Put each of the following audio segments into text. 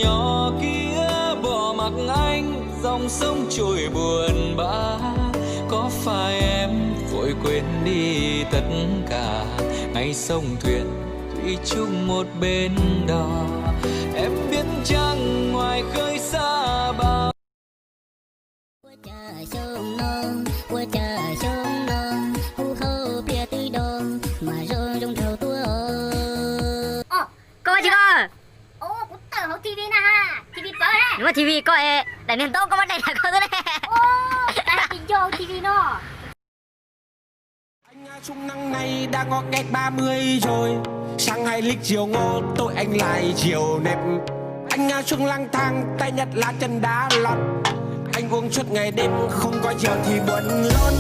nhỏ kia bỏ mặc anh, dòng sông trôi buồn bã. Có phải em vội quên đi tất cả, ngày sông thuyền thủy chung một bên đò. Em biết chăng ngoài khơi xa bao cô chị cô. Ồ, cũng tờ hậu TV nè ha. TV có ha. Nhưng mà TV có đại miền tốt có vấn đề là có thế này. Ồ, tại tình vô TV nó. Anh Trung năng này đã ngọt nghét 30 rồi. Sáng 2 lít chiều ngô, tôi anh lại chiều nếp. Anh Trung lang thang, tay nhặt lá chân đá lọt. Anh uống suốt ngày đêm, không có chiều thì buồn luôn.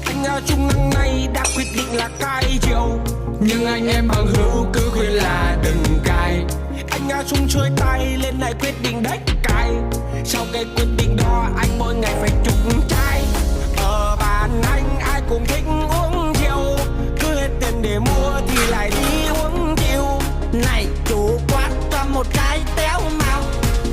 Anh Trung năng này đã quyết định là cai chiều, nhưng anh em bằng hữu cứ khuyên là đừng cai. Anh Trung chơi tay lên lại quyết định đếch cai. Sau cái quyết định đó anh mỗi ngày phải chục chai. Ở bàn anh ai cũng thích uống rượu, cứ hết tiền để mua thì lại đi uống chiều. Này chủ quán cho một cái téo màu,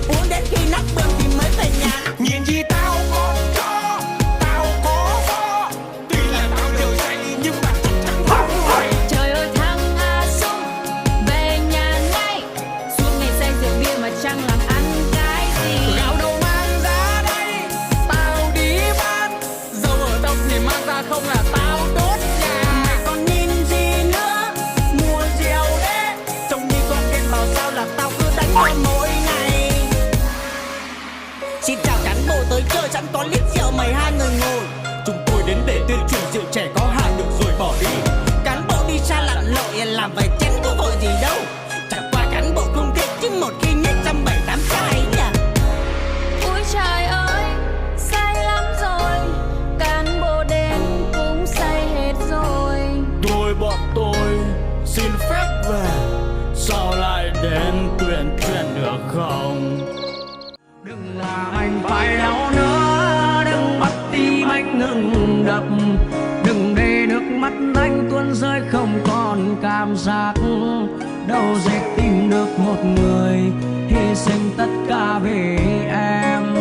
uống đến khi nắp bơm thì mới về nhà. Nhìn gì tao có cho, tao có võ, tuy là tao đều say nhưng mà chắc chắn không phải. Trời ơi thằng A Sung về nhà ngay, suốt ngày say rượu bia mà chẳng làm ăn cái gì. Gạo đâu mang ra đây, tao đi bán, dầu ở đâu thì mang ra không là tao đốt nhà. Mày còn nhìn gì nữa, mua rượu đấy, trông như con ghen bảo sao là tao cứ đánh con mỗi ngày. Xin chào cán bộ tới chơi sẵn có lít rượu mời hai người ngồi. Chúng tôi đến để tuyên truyền rượu trẻ có hại được rồi bỏ đi. Cán bộ đi xa lặn lội làm vài chén có vội gì đâu. Chẳng qua cán bộ không thích chứ một khi nhích 170-8 chai nhỉ. Ôi trời ơi, say lắm rồi, cán bộ đến cũng say hết rồi. Bọn tôi xin phép về, sao lại đến tuyên truyền được không? Đừng là anh phải đau nữa, đừng bắt tim anh ngừng đập, đừng để nước mắt anh tuôn rơi không còn cảm giác. Đâu dễ tìm được một người hy sinh tất cả vì em.